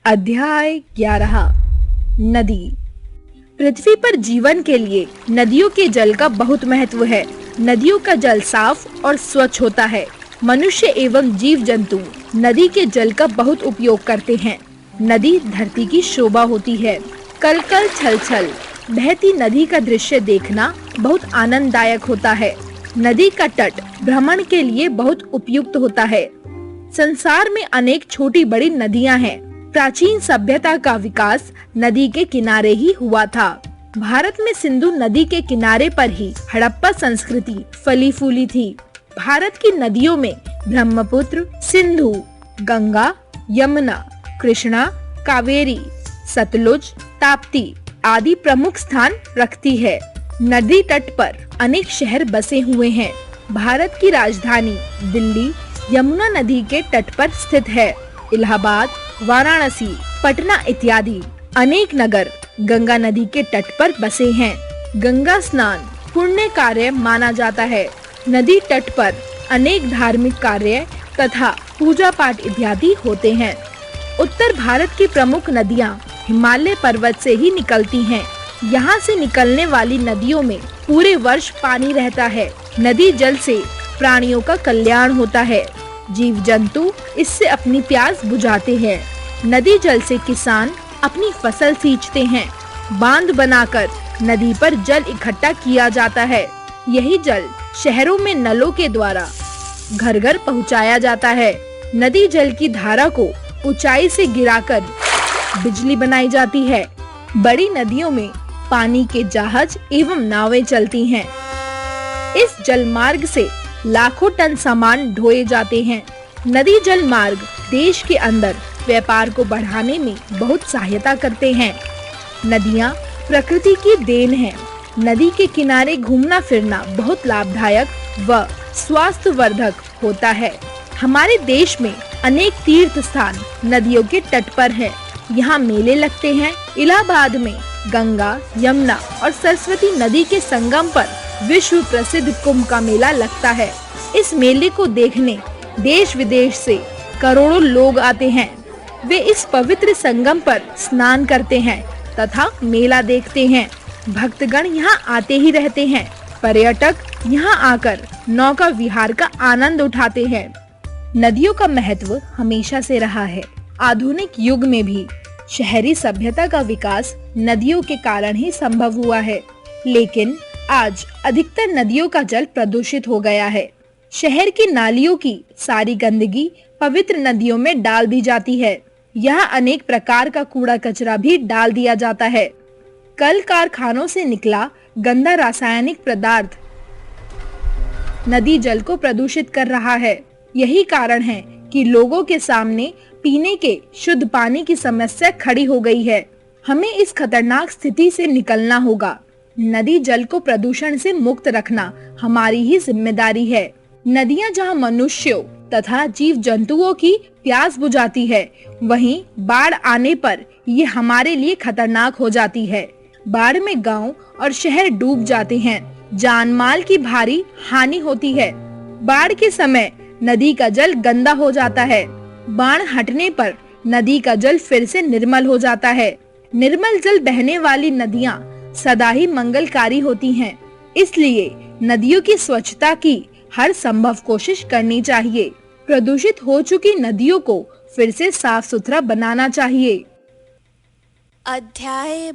अध्याय 11 नदी। पृथ्वी पर जीवन के लिए नदियों के जल का बहुत महत्व है। नदियों का जल साफ और स्वच्छ होता है। मनुष्य एवं जीव जंतु नदी के जल का बहुत उपयोग करते हैं। नदी धरती की शोभा होती है। कल कल छल छल बहती नदी का दृश्य देखना बहुत आनंददायक होता है। नदी का तट भ्रमण के लिए बहुत उपयुक्त होता है। संसार में अनेक छोटी बड़ी नदियां हैं। प्राचीन सभ्यता का विकास नदी के किनारे ही हुआ था। भारत में सिंधु नदी के किनारे पर ही हड़प्पा संस्कृति फली फूली थी। भारत की नदियों में ब्रह्मपुत्र, सिंधु, गंगा, यमुना, कृष्णा, कावेरी, सतलुज, ताप्ती आदि प्रमुख स्थान रखती है। नदी तट पर अनेक शहर बसे हुए हैं। भारत की राजधानी दिल्ली यमुना नदी के तट पर स्थित है। इलाहाबाद, वाराणसी, पटना इत्यादि अनेक नगर गंगा नदी के तट पर बसे हैं। गंगा स्नान पुण्य कार्य माना जाता है। नदी तट पर अनेक धार्मिक कार्य तथा पूजा पाठ इत्यादि होते हैं। उत्तर भारत की प्रमुख नदियां हिमालय पर्वत से ही निकलती हैं। यहाँ से निकलने वाली नदियों में पूरे वर्ष पानी रहता है। नदी जल से प्राणियों का कल्याण होता है। जीव जंतु इससे अपनी प्यास बुझाते हैं। नदी जल से किसान अपनी फसल सींचते हैं। बांध बनाकर नदी पर जल इकट्ठा किया जाता है। यही जल शहरों में नलों के द्वारा घर घर पहुंचाया जाता है। नदी जल की धारा को ऊंचाई से गिराकर बिजली बनाई जाती है। बड़ी नदियों में पानी के जहाज एवं नावें चलती हैं। इस जल मार्ग से लाखों टन सामान ढोए जाते हैं। नदी जल मार्ग देश के अंदर व्यापार को बढ़ाने में बहुत सहायता करते हैं। नदियाँ प्रकृति की देन हैं। नदी के किनारे घूमना फिरना बहुत लाभदायक व स्वास्थ्यवर्धक होता है। हमारे देश में अनेक तीर्थ स्थान नदियों के तट पर हैं। यहाँ मेले लगते हैं। इलाहाबाद में गंगा, यमुना और सरस्वती नदी के संगम पर विश्व प्रसिद्ध कुंभ का मेला लगता है। इस मेले को देखने देश विदेश से करोड़ों लोग आते हैं। वे इस पवित्र संगम पर स्नान करते हैं तथा मेला देखते हैं। भक्तगण यहाँ आते ही रहते हैं। पर्यटक यहाँ आकर नौका विहार का आनंद उठाते हैं। नदियों का महत्व हमेशा से रहा है। आधुनिक युग में भी शहरी सभ्यता का विकास नदियों के कारण ही संभव हुआ है। लेकिन आज अधिकतर नदियों का जल प्रदूषित हो गया है। शहर की नालियों की सारी गंदगी पवित्र नदियों में डाल दी जाती है। यहाँ अनेक प्रकार का कूड़ा कचरा भी डाल दिया जाता है। कल कारखानों से निकला गंदा रासायनिक पदार्थ नदी जल को प्रदूषित कर रहा है। यही कारण है कि लोगों के सामने पीने के शुद्ध पानी की समस्या खड़ी हो गई है। हमें इस खतरनाक स्थिति से निकलना होगा। नदी जल को प्रदूषण से मुक्त रखना हमारी ही जिम्मेदारी है। नदियां जहां मनुष्यों तथा जीव जंतुओं की प्यास बुझाती है, वहीं बाढ़ आने पर ये हमारे लिए खतरनाक हो जाती है। बाढ़ में गांव और शहर डूब जाते हैं। जान माल की भारी हानि होती है। बाढ़ के समय नदी का जल गंदा हो जाता है। बाढ़ हटने पर नदी का जल फिर से निर्मल हो जाता है। निर्मल जल बहने वाली नदियां सदा ही मंगलकारी होती हैं। इसलिए नदियों की स्वच्छता की हर संभव कोशिश करनी चाहिए। प्रदूषित हो चुकी नदियों को फिर से साफ सुथरा बनाना चाहिए। अध्याय